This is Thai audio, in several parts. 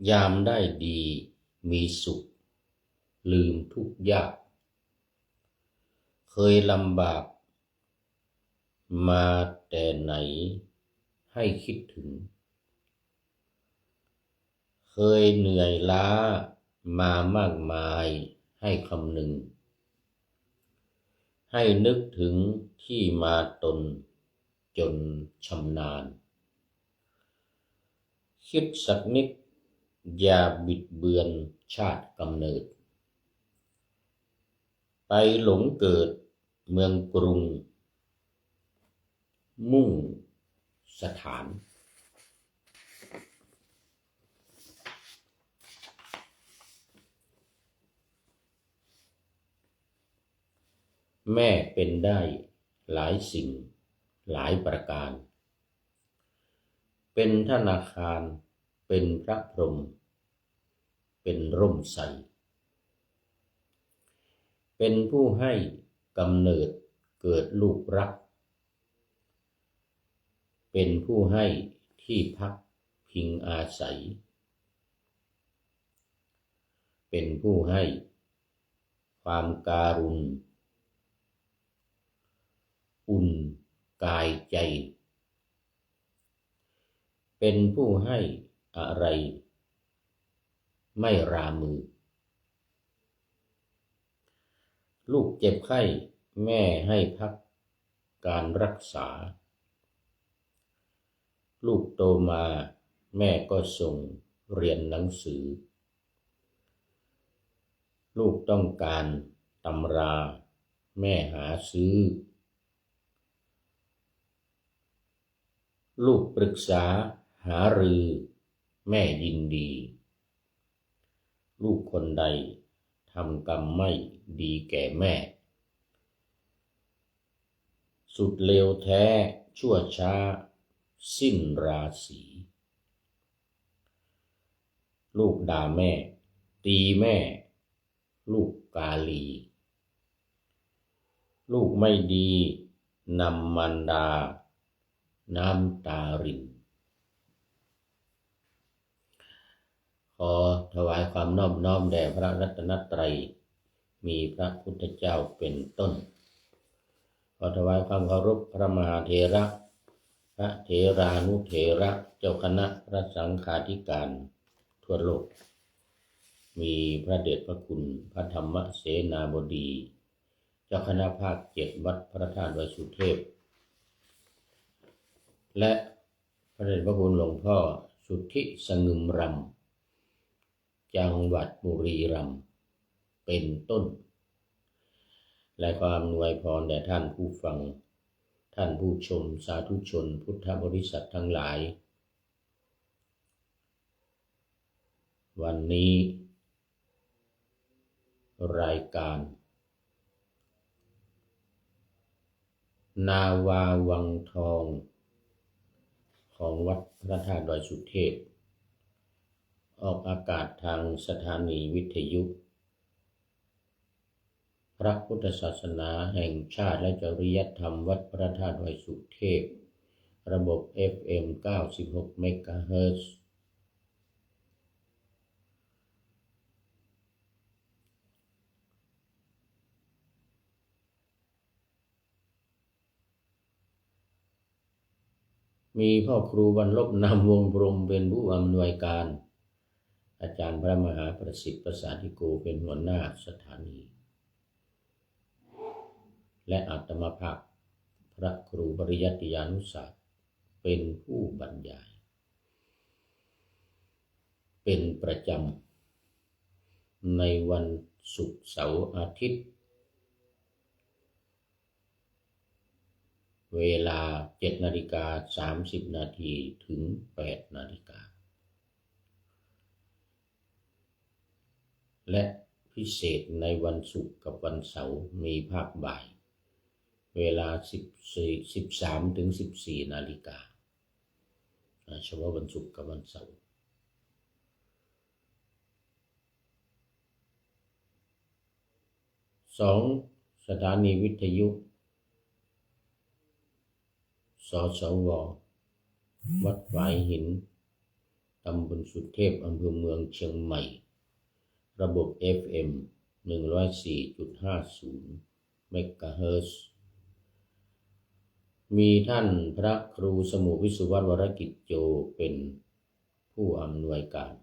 ยามได้ดีมีสุขลืมทุกข์ยากเคยลำบากมาแต่ไหนให้คิดถึงเคยเหนื่อยล้ามามากมายให้คำนึงให้นึกถึงที่มาตนจนชำนาญคิดสักนิดอย่าบิดเบือนชาติกำเนิดไปหลงเกิดเมืองกรุงมุ่งสถานแม่เป็นได้หลายสิ่งหลายประการเป็นธนาคารเป็นพระพรหมเป็นร่มไทรเป็นผู้ให้กำเนิดเกิดลูกรักเป็นผู้ให้ที่พักพิงอาศัยเป็นผู้ให้ความการุณอุ่นกายใจเป็นผู้ให้อะไรไม่รามือลูกเจ็บไข้แม่ให้พักการรักษาลูกโตมาแม่ก็ส่งเรียนหนังสือลูกต้องการตำราแม่หาซื้อลูกปรึกษาหารือแม่ยินดีลูกคนใดทำกรรมไม่ดีแก่แม่สุดเลวแท้ชั่วช้าสิ้นราศีลูกด่าแม่ตีแม่ลูกกาลีลูกไม่ดีนำมารดาน้ำตารินขอถวายความนอบน้อมแด่พระรัตนตรัยมีพระพุทธเจ้าเป็นต้นขอถวายความเคารพพระมหาเถระพระเถรานุเถระเจ้าคณะพระสังฆาธิการทั่วโลกมีพระเดชพระคุณพระธรรมเสนาบดีเจ้าคณะภาค7วัดพระธาตุดอยสุเทพและพระเดชพระคุณหลวงพ่อสุทธิสงึมรำจังหวัดบุรีรัมย์เป็นต้นและความอวยพรแด่ท่านผู้ฟังท่านผู้ชมสาธุชนพุทธบริษัททั้งหลายวันนี้รายการนาวาวังทองของวัดพระธาตุดอยสุเทพออกอากาศทางสถานีวิทยุพระพุทธศาสนาแห่งชาติและจริยธรรมวัดพระธาตุดอยสุเทพระบบ FM 96 เมกะเฮิรตซ์มีพ่อครูบรรลบนามวงพรหมเป็นผู้อำนวยการอาจารย์พระมหาประสิทธิ์ประสาธิโกเป็นหัวหน้าสถานีและอาตมาภาพพระครูปริยัติยานุศาสตร์เป็นผู้บรรยายเป็นประจำในวันศุกร์เสาร์อาทิตย์เวลา 7:30 นาทีถึง 8 นาฬิกาและพิเศษในวันศุกร์กับวันเสาร์มีภาคบ่ายเวลา 13 ถึง 14 นาฬิกาเฉพาะวันศุกร์กับวันเสาร์2 สถานีวิทยุสสว.วัดฝายหินต ตำบลสุเทพอำเภอเมืองเชียงใหม่ระบบ FM 104.50 เมกะเฮิรตซ์มีท่านพระครูสมุวิสุวรรณวรกิจโยเป็นผู้อำนวยการ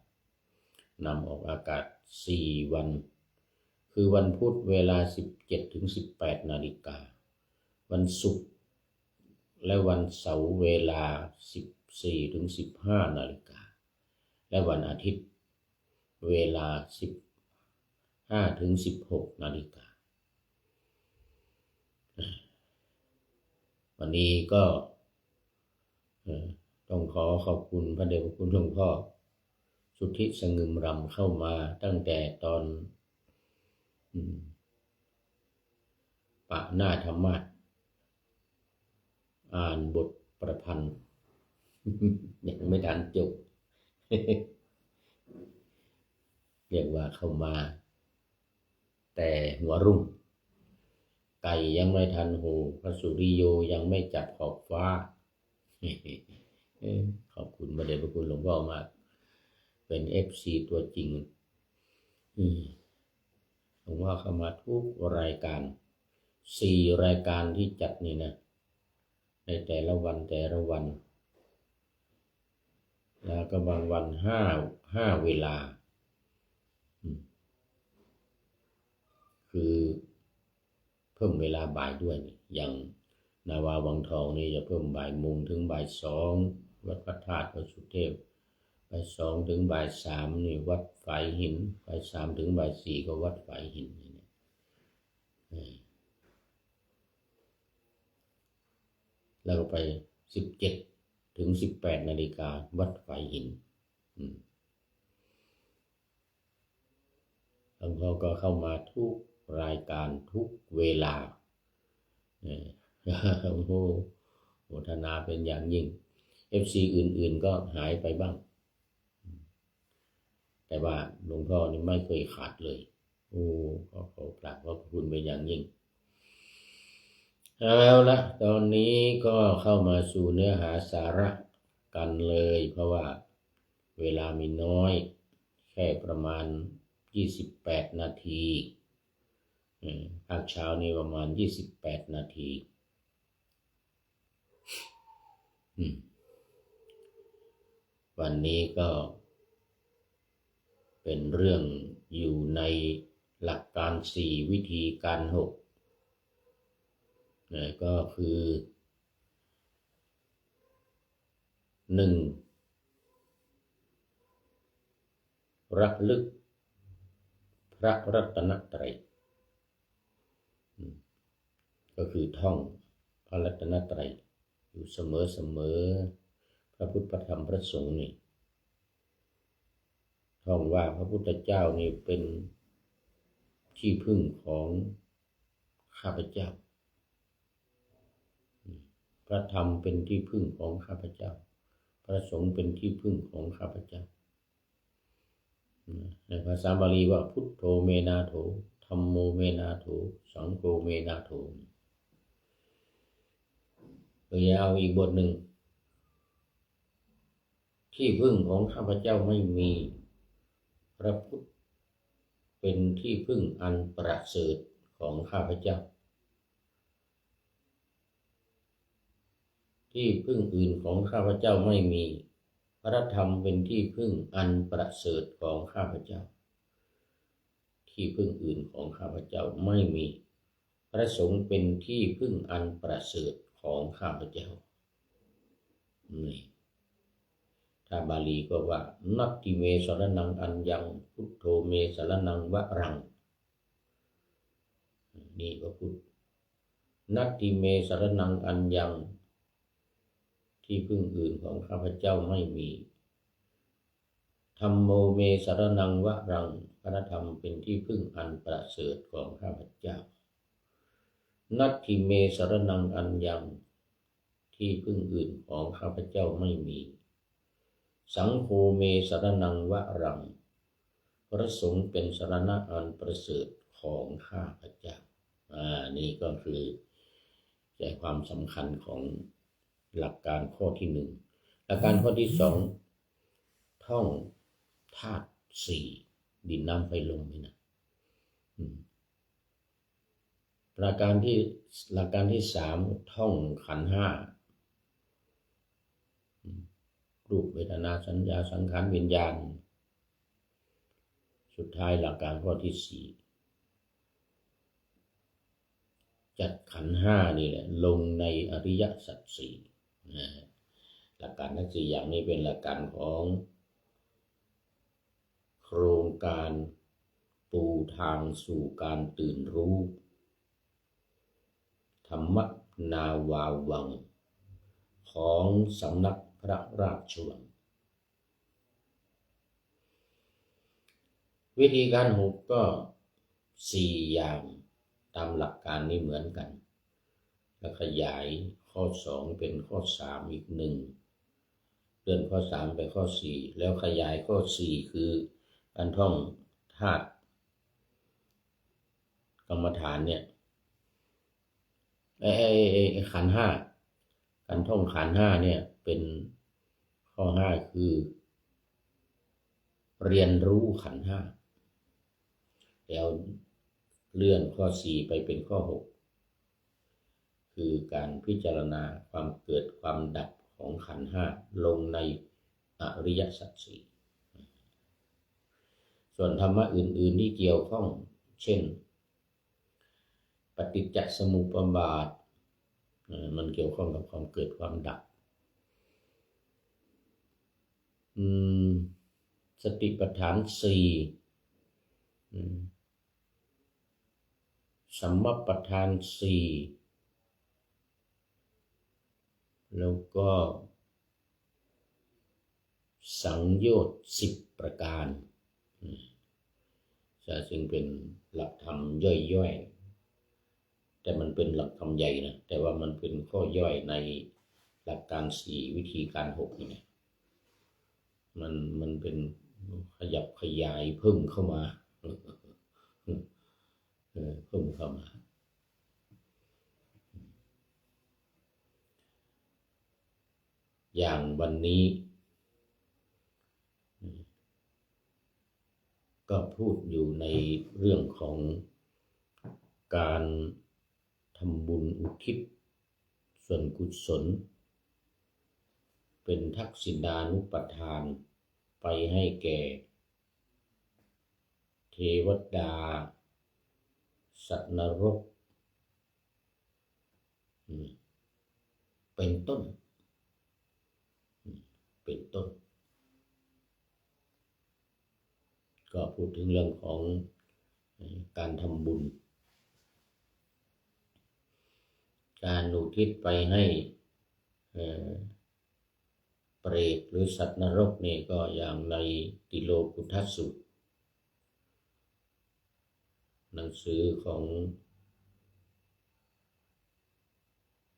นำออกอากาศ4วันคือวันพุธเวลา 17-18 นาฬิกาวันศุกร์และวันเสาร์เวลา 14-15 นาฬิกาและวันอาทิตย์เวลา 15-16 นาฬิกาวันนี้ก็ต้องขอขอบคุณพระเดชพระคุณหลวงพ่อสุทธิสงึมรำเข้ามาตั้งแต่ตอนปะหน้าธรรมะอ่านบทประพันธ์ยังไม่ทันจบ เรียกว่าเข้ามาแต่หัวรุ่งไก่ยังไม่ทันโหพระสุริโยยังไม่จับขอบฟ้า ขอบคุณพระเดชพระคุณหลวงพ่อมากเป็น FC ตัวจริงหลวงพ่อเข้ามาทุกรายการ4รายการที่จัดนี่นะในแต่ละวันแล้วก็บางวัน5เวลาคือเพิ่มเวลาบ่ายด้วยอย่างนาวาวังทองนี่จะเพิ่มบ่ายโมงถึงบ่าย2วัดพระธาตุวัดสุเทพบ่าย2ถึงบ่าย3นี่วัดฝายหินบ่าย3ถึงบ่าย4ก็วัดฝายหินแล้วก็ไป17ถึง18 นาฬิกาวัดฝายหินหลวงพ่อก็เข้ามาทุกรายการทุกเวลาโอ้โหโมทนาเป็นอย่างยิ่ง FC อื่นๆก็หายไปบ้างแต่ว่าหลวงพ่อนี่ไม่เคยขาดเลยโอ้ก็ขอกราบขอบคุณเป็นอย่างยิ่งแล้วละตอนนี้ก็เข้ามาสู่เนื้อหาสาระกันเลยเพราะว่าเวลามีน้อยแค่ประมาณ28 นาทีภาคเช้านี้ประมาณ28 นาทีวันนี้ก็เป็นเรื่องอยู่ในหลักการ4วิธีการ6ก็คือ1ระลึกพระรัตนตรัยก็คือท่องพระรัตนตรัยอยู่เสมอพระพุทธพระธรรมพระสงฆ์นี่ท่องว่าพระพุทธเจ้านี่เป็นที่พึ่งของข้าพเจ้าพระธรรมเป็นที่พึ่งของข้าพเจ้าพระสงฆ์เป็นที่พึ่งของข้าพเจ้าในภาษาบาลีว่าพุทโธเมนาโถธัมโมเมนาโถสังโฆเมนาโถเอาอีกบทหนึ่งที่พึ่งของข้าพเจ้าไม่มีพระพุทธเป็นที่พึ่งอันประเสริฐของข้าพเจ้าที่พึ่งอื่นของข้าพเจ้าไม่มีพระธรรมเป็นที่พึ่งอันประเสริฐของข้าพเจ้าที่พึ่งอื่นของข้าพเจ้าไม่มีพระสงฆ์เป็นที่พึ่งอันประเสริฐของข้าพเจ้านี่ถ้าบาลีก็ว่านัตติเมสรนังอัญญังพุทโธเมสรนังวรังนี่ก็พูดนัตติเมสรนังอัญญังที่พึ่งอื่นของข้าพเจ้าไม่มีธัมโมเมสรนังวรังพระธรรมเป็นที่พึ่งอันประเสริฐของข้าพเจ้านัตถิเมสรนังอัญญังที่พึ่งอื่นของข้าพเจ้าไม่มีสังโฆเมสรนังวรังพระสงฆ์เป็นสรณะอันประเสริฐของข้าพเจ้านี่ก็คือใจความสำคัญของหลักการข้อที่1หลักการข้อที่2 ท่องธาตุสี่ดินน้ำไฟลมนี่นะหลักการที่สามท่องขันธ์ห้ารูปเวทนาสัญญาสังขารวิญญาณสุดท้ายหลักการข้อที่สี่จัดขันธ์ห้านี่แหละลงในอริยสัจสี่หลักการทั้งสี่อย่างนี้เป็นหลักการของโครงการปูทางสู่การตื่นรู้ธรรมนาวาวังของสำนักพระราชวังวิธีการหุบก็สี่อย่างตามหลักการนี้เหมือนกันแล้วขยายข้อสองเป็นข้อสามอีกหนึ่งเลื่อนข้อสามไปข้อสี่แล้วขยายข้อสี่คือการท่องธาตุกรรมฐานเนี่ยขันธ์ห้าการท่องขันธ์ห้าเนี่ยเป็นข้อห้าคือเรียนรู้ขันธ์ห้าแล้วเลื่อนข้อสี่ไปเป็นข้อหกคือการพิจารณาความเกิดความดับของขันธ์ห้าลงในอริยสัจสี่ส่วนธรรมะอื่นๆที่เกี่ยวข้องเช่นปฏิจจสมุปบาทมันเกี่ยวข้องกับความเกิดความดับสติปัฏฐานสี่สัมมัปปทานสี่แล้วก็สังโยชน์10ประการซึ่งเป็นหลักธรรมย่อยๆแต่มันเป็นหลักธรรมใหญ่นะแต่ว่ามันเป็นข้อย่อยในหลักการสี่วิธีการหกนี่มันเป็นขยับขยายเพิ่มเข้ามาเพิ่มเข้ามาอย่างวันนี้ก็พูดอยู่ในเรื่องของการทำบุญอุทิศส่วนกุศลเป็นทักษิณานุปทานไปให้แก่เทวดาสัตว์นรกเป็นต้นก็พูดถึงเรื่องของการทำบุญการอุทิศไปให้เปรตหรือสัตว์นรกนี่ก็อย่างในติโลกุทสูตรหนังสือของ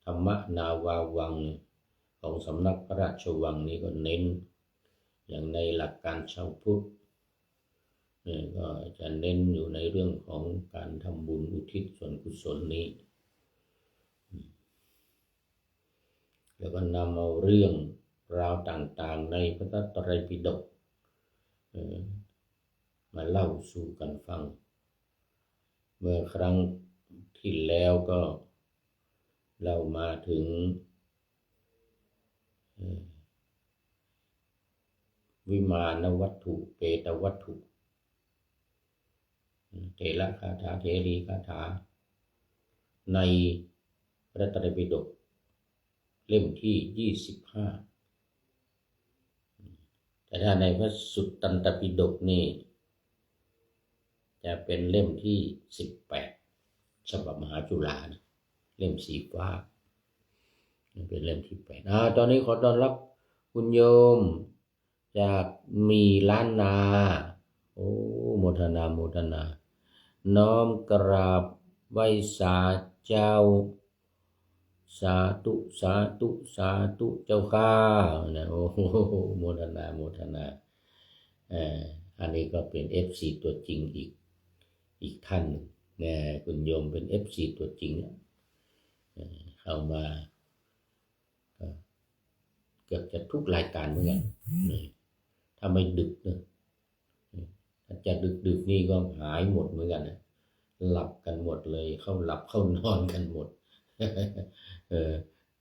ธรรมนาวาวังของสำนักพระราชวังนี้ก็เน้นอย่างในหลักการชาวพุทธก็จะเน้นอยู่ในเรื่องของการทำบุญอุทิศส่วนกุศลนี้แล้วก็นำเอาเรื่องราวต่างๆในพระไตรปิฎกมาเล่าสู่กันฟังเมื่อครั้งที่แล้วก็เล่ามาถึงวิมานวัตถุเปตวัตถุเถระคาถาเถรีคาถาในพระไตรปิฎกเล่มที่25แต่ถ้าในพระสุตตันตปิฎกนี่จะเป็นเล่มที่18ฉบับมหาจุฬานะเล่มสีฟ้าเป็นเล่มที่8ตอนนี้ขอต้อนรับคุณโยมจากมีล้านนาโอ้โมทนาน้อมกราบไหว้สาเจ้าสาธุเจ้าข้าโอ้โหโมทนาอันนี้ก็เป็น FC ตัวจริงอีกท่านนะคุณโยมเป็น FC ตัวจริงเข้ามาเกือบจะทุกรายการเหมือนกัน ถ้าไม่ดึกนะถ้าจะดึกนี่ก็หายหมดเหมือนกันนะหลับกันหมดเลยเข้าหลับเข้านอนกันหมด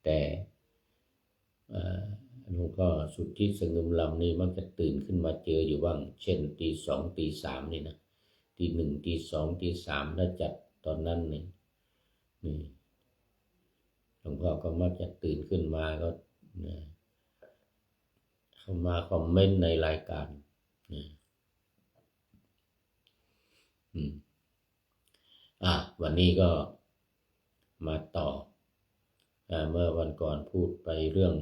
แต่หลวงพ่อสุทธิสงบลำนี่มันจะตื่นขึ้นมาเจออยู่บ้างเช่นตี 2 ตี 3นี่นะตี 1 ตี 2 ตี 3ถ้าจัดตอนนั้นนี่หลวงพ่อก็มักจะตื่นขึ้นมาก็เข้ามาคอมเมนต์ในรายการวันนี้ก็มาต่อเมื่อวันก่อนพูดไปเรื่อง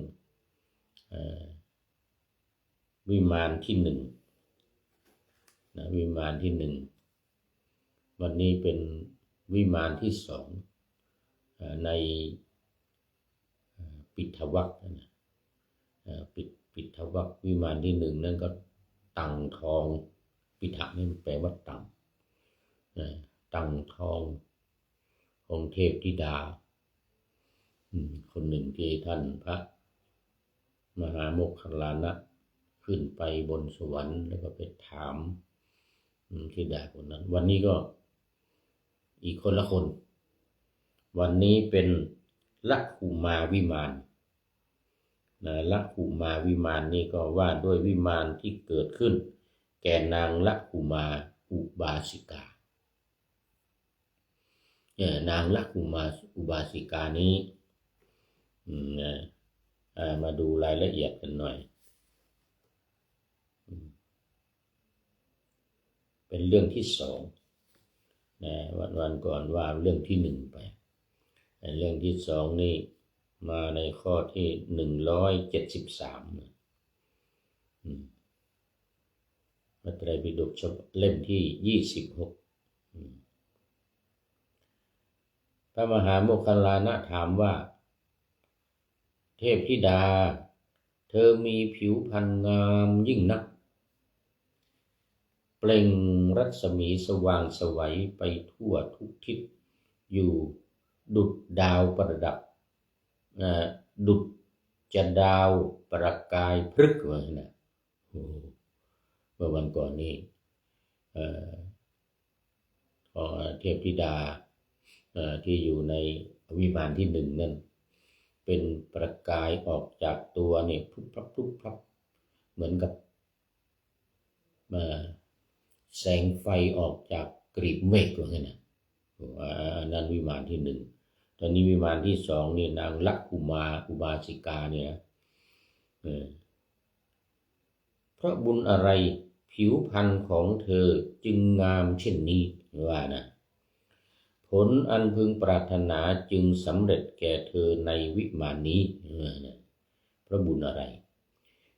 วิมานที่1นะวิมานที่1วันนี้เป็นวิมานที่2ในปิฐวรรคนะปิฐวรรควิมานที่1นั่นก็ตังทองปิฐะนี่แปลว่าตังตังทองของเทพธิดาคนหนึ่งที่ท่านพระมหาโมคคัลลานะขึ้นไปบนสวรรค์แล้วก็ไปถามธิดาคนนั้นวันนี้ก็อีกคนละคนวันนี้เป็นลักขุมาวิมานลักขุมาวิมานนี่ก็ว่าด้วยวิมานที่เกิดขึ้นแก่นางลักขุมาอุบาสิกานางลักขุมาอุบาสิกานี้มาดูรายละเอียดกันหน่อยเป็นเรื่องที่2วันก่อนว่าเรื่องที่1ไปเรื่องที่2นี่มาในข้อที่173พระไตรปิฎกเล่มที่26พระมหาโมคคัลลานะถามว่าเทพธิดาเธอมีผิวพรรณงามยิ่งนักเปล่งรัศมีสว่างไสวไปทั่วทุกทิศอยู่ดุจดาวประดับดุจจะดาวประกายพฤกษ์ว่านะเมื่อวันก่อนนี้เทพธิดาที่อยู่ในวิมานที่1นั่นเป็นประกายออกจากตัวนี่พลุบพลับพลุบพลับเหมือนกับแสงไฟออกจากกลีบเมฆว่างั้นนะนั่นวิมานที่1ตอนนี้วิมานที่2นี่นางลักขุมาอุบาสิกาเนี่ยเพราะบุญอะไรผิวพรรณของเธอจึงงามเช่นนี้ว่านะผลอันพึงปรารถนาจึงสำเร็จแก่เธอในวิมานนี้เพราะบุญอะไร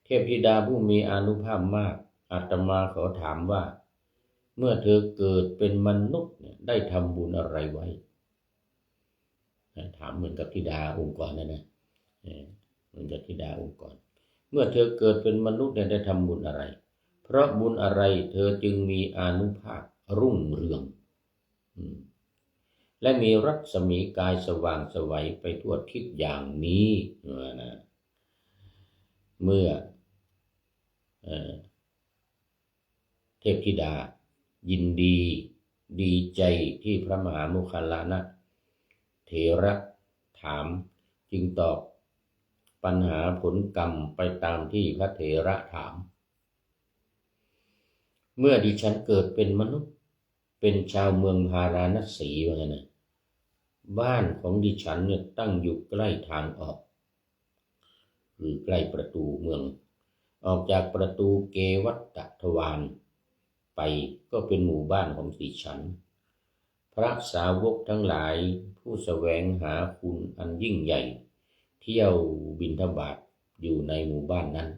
เทพธิดาผู้มีอานุภาพมากอาตมาขอถามว่าเมื่อเธอเกิดเป็นมนุษย์ได้ทำบุญอะไรไว้ถามเหมือนกับธิดาองค์กรนะเหมือนกับธิดาองค์กรเมื่อเธอเกิดเป็นมนุษย์ได้ทำบุญอะไรเพราะบุญอะไรเธอจึงมีอานุภาพรุ่งเรืองและมีรัศมีกายสว่างไสวไปทั่วทิศอย่างนี้นะเมื่อเทพธิดายินดีใจที่พระมหาโมคคัลลานะเถระถามจึงตอบปัญหาผลกรรมไปตามที่พระเถระถามเมื่อดิฉันเกิดเป็นมนุษย์เป็นชาวเมืองพาราณสีว่าไงนะบ้านของดิฉันเนี่ยตั้งอยู่ใกล้ทางออกหรือใกล้ประตูเมืองออกจากประตูเกวัตตทวารไปก็เป็นหมู่บ้านของดิฉันพระสาวกทั้งหลายผู้แสวงหาคุณอันยิ่งใหญ่เที่ยวบิณฑบาตอยู่ในหมู่บ้านนั้น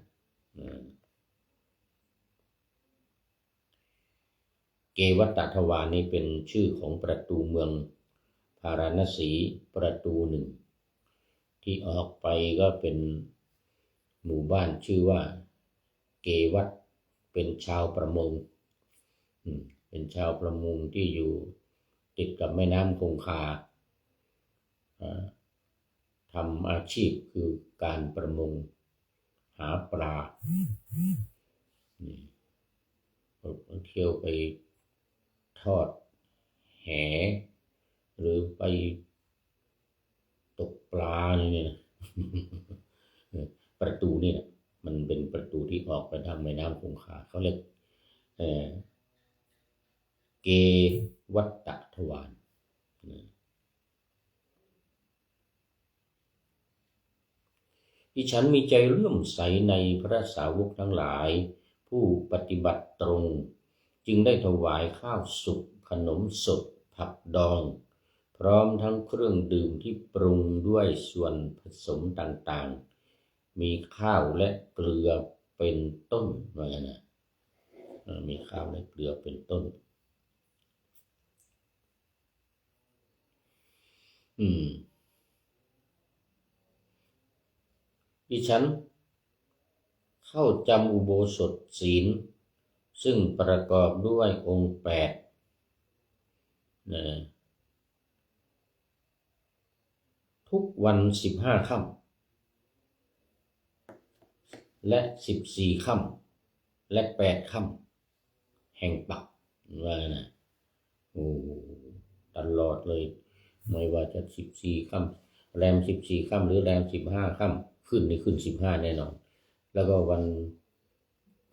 เกวัตตทวารนี้เป็นชื่อของประตูเมืองพาราณสีประตู1ที่ออกไปก็เป็นหมู่บ้านชื่อว่าเกวัตเป็นชาวประมงเป็นชาวประมงที่อยู่ติดกับแม่น้ำคงคาทำอาชีพคือการประมงหาปลา เที่ยวไปทอดแหหรือไปตกปลาเนี่ย ประตูนี่นะมันเป็นประตูที่ออกไปทางแม่น้ำคงคาเขาเรียกเกวัตตทวารดิฉันมีใจเลื่อมใสในพระสาวกทั้งหลายผู้ปฏิบัติตรงจึงได้ถวายข้าวสุกขนมสดผักดองพร้อมทั้งเครื่องดื่มที่ปรุงด้วยส่วนผสมต่างๆมีข้าวและเกลือเป็นต้นว่าอย่างนั้นมีข้าวและเกลือเป็นต้นดิฉันเข้าจำอุโบสถศีลซึ่งประกอบด้วยองค์8ทุกวัน15 ค่ำและ14 ค่ำและ8 ค่ำแห่งปักว่านะตลอดเลยไม่ว่าจะ14 ค่ำแรม14 ค่ำหรือแรม15 ค่ำขึ้นนี่ขึ้น15แน่นอนแล้วก็วัน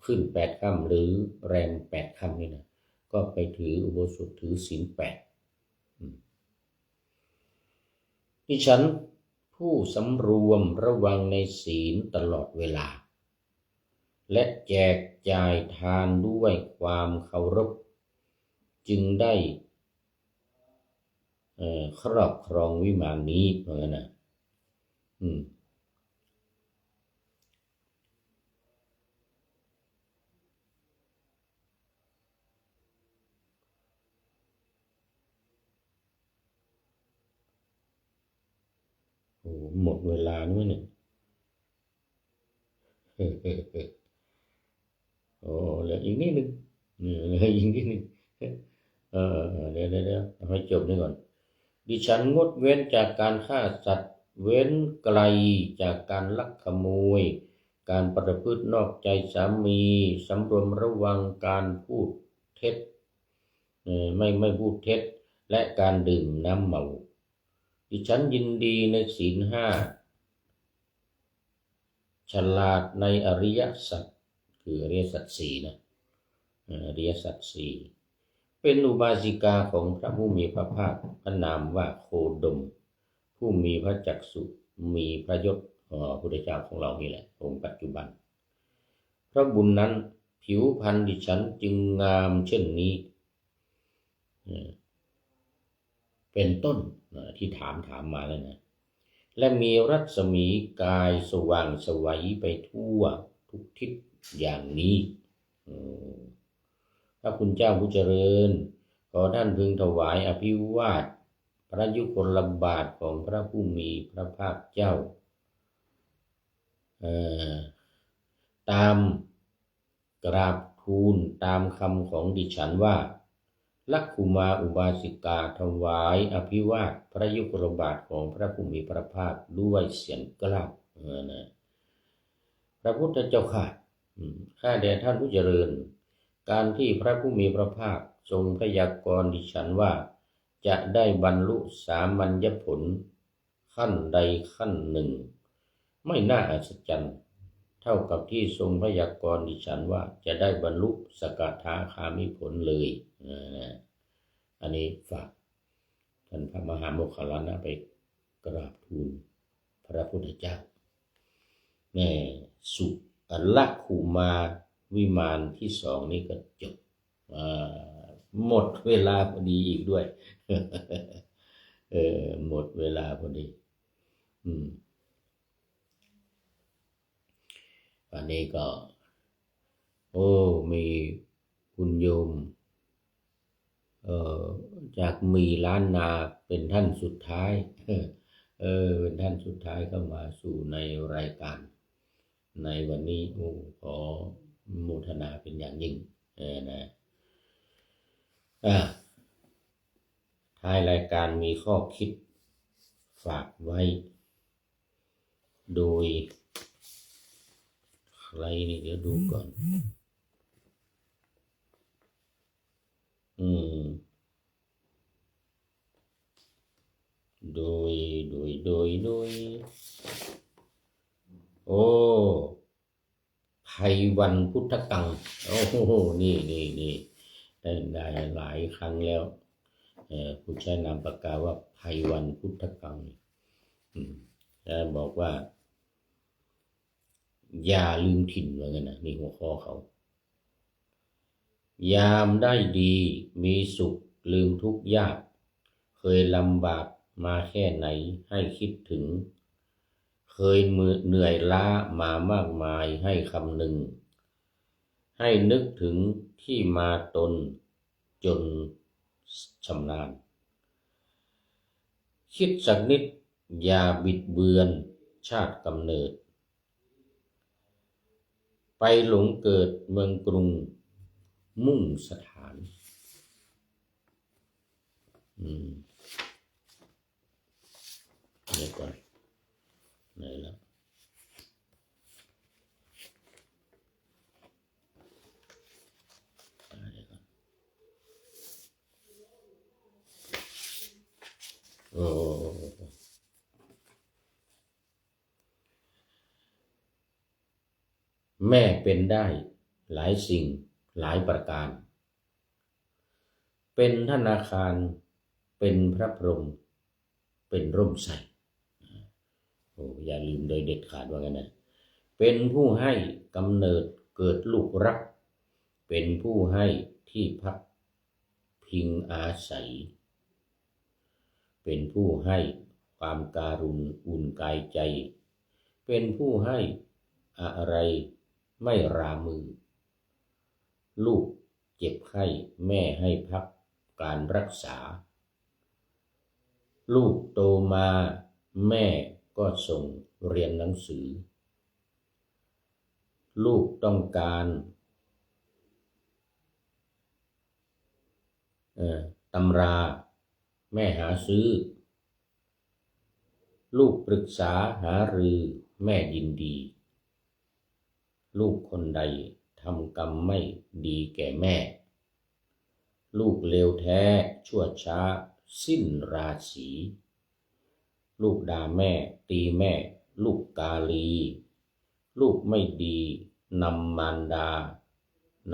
ขึ้น8 ค่ำหรือแรม8 ค่ำนี่นะก็ไปถืออุโบสถถือศีล8ดิฉันผู้สำรวมระวังในศีลตลอดเวลาและแจกจ่ายทานด้วยความเคารพจึงได้ครอบครองวิมานนี้เพราะงั้นนะหมดเวลาด้วยเนี่ยเหลืออีกนิดนึงเหลืออีกนิดนึงเดี๋ยวให้จบนี่ก่อนดิฉันงดเว้นจากการฆ่าสัตว์เว้นไกลจากการลักขโมยการประพฤตินอกใจสามีสำรวมระวังการพูดเท็จไม่พูดเท็จและการดื่มน้ำเมาดิฉันยินดีในศีล 5ฉลาดในอริยสัจคืออริยสัจ4นะอริยสัจ4เป็นอุบาสิกาของพระผู้มีพระภาคพระนามว่าโคดมผู้มีพระจักษุมีพระยศพุทธเจ้าของเรานี่แหละองค์ปัจจุบันเพราะบุญนั้นผิวพรรณดิฉันจึงงามเช่นนี้เป็นต้นที่ถามมาแล้วนะและมีรัศมีกายสว่างไสวไปทั่วทุกทิศอย่างนี้พระคุณเจ้าผู้เจริญขอท่านพึงถวายอภิวาทพระยุคลบาทของพระผู้มีพระภาคเจ้าตามกราบทูลตามคำของดิฉันว่าลักขุมาอุบาสิกาถวายอภิวาทพระยุคลบาทของพระผู้มีพระภาคด้วยเสียงกล้าวพระพุทธเจ้าข้าแด่ท่านผู้เจริญการที่พระผู้มีพระภาคทรงพยากรณ์ดิฉันว่าจะได้บรรลุสามัญญผลขั้นใดขั้นหนึ่งไม่น่าอัศจรรย์เท่ากับที่ทรงพยากรณ์ดิฉันว่าจะได้บรรลุสกทาคามิผลเลยอันนี้ฝากท่านพระมหาโมคคัลลานะไปกราบทูลพระพุทธเจ้าสุลักขุมาวิมานที่2นี่ก็จบหมดเวลาพอดีอีกด้วยหมดเวลาพอดีอันนี้ก็มีคุณโยมจากมีล้านนาเป็นท่านสุดท้ายเป็นท่านสุดท้ายเข้ามาสู่ในรายการในวันนี้ขอโมทนาเป็นอย่างยิ่งนะท้ายรายการมีข้อคิดฝากไว้โดยใครนี่เดี๋ยวดูก่อน อืมโดยโอ้ไพวันพุทธกังโอ้โหนี่ได้หลายครั้งแล้วผู้ใช้นามปากกาว่าไพวันพุทธกังแล้วบอกว่าอย่าลืมถิ่นว่างั้นนะนี่หัวข้อเขายามได้ดีมีสุขลืมทุกข์ยากเคยลำบากมาแค่ไหนให้คิดถึงเคยเหนื่อยล้ามามากมายให้คำนึงให้นึกถึงที่มาตนจนชำนาญคิดสักนิดอย่าบิดเบือนชาติกำเนิดไปหลงเกิดเมืองกรุงมุ่งสถานเดี๋ยวก่อนไหนแล้วโอ้แม่เป็นได้หลายสิ่งหลายประการเป็นธนาคารเป็นพระพรหมเป็นร่มไทรโอ้อย่าลืมโดยเด็ดขาดว่างั้นนะเป็นผู้ให้กำเนิดเกิดลูกรักเป็นผู้ให้ที่พักพิงอาศัยเป็นผู้ให้ความการุณอุ่นกายใจเป็นผู้ให้อะไรไม่รามือลูกเจ็บไข้แม่ให้พักการรักษาลูกโตมาแม่ก็ส่งเรียนหนังสือลูกต้องการตำราแม่หาซื้อลูกปรึกษาหารือแม่ยินดีลูกคนใดทำกรรมไม่ดีแก่แม่ลูกเลวแท้ชั่วช้าสิ้นราศีลูกด่าแม่ตีแม่ลูกกาลีลูกไม่ดีนำมารดา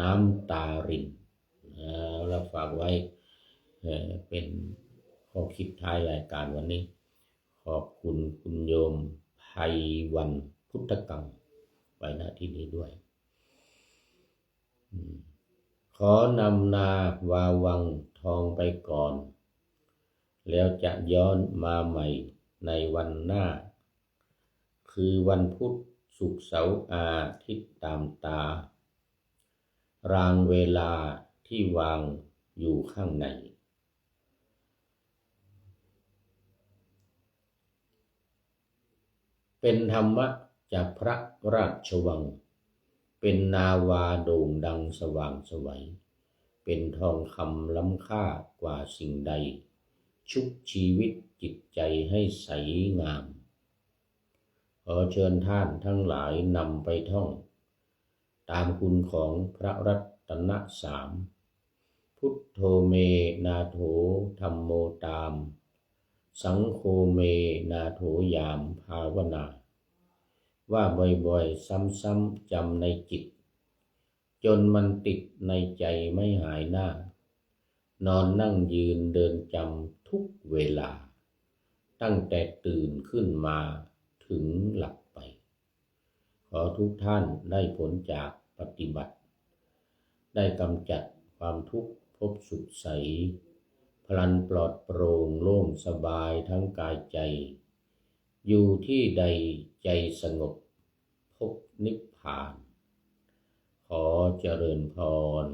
น้ำตารินเราฝากไว้เป็นข้อคิดท้ายรายการวันนี้ขอบคุณคุณโยมไพวันพุทธกังไว้ณที่นี้ด้วยขอนำนาวาวังทองไปก่อนแล้วจะย้อนมาใหม่ในวันหน้าคือวันพุธศุกร์เสาร์อาทิตย์ตามตารางเวลาที่วางอยู่ข้างในเป็นธรรมะจากพระราชวังเป็นนาวาโด่งดังสว่างไสวเป็นทองคำล้ำค่ากว่าสิ่งใดชุบชีวิตจิตใจให้ใสงามขอเชิญท่านทั้งหลายนำไปท่องตามคุณของพระรัตนสามพุทโธเมนาโถธัมโมตามสังโฆเมนาโถยามภาวนาว่าบ่อยๆซ้ำๆจำในจิตจนมันติดในใจไม่หายหน้านอนนั่งยืนเดินจำทุกเวลาตั้งแต่ตื่นขึ้นมาถึงหลับไปขอทุกท่านได้ผลจากปฏิบัติได้กำจัดความทุกข์พบสุขใสพลันปลอดโปร่งโล่งสบายทั้งกายใจอยู่ที่ใดใจสงบพบนิพพานขอเจริญพร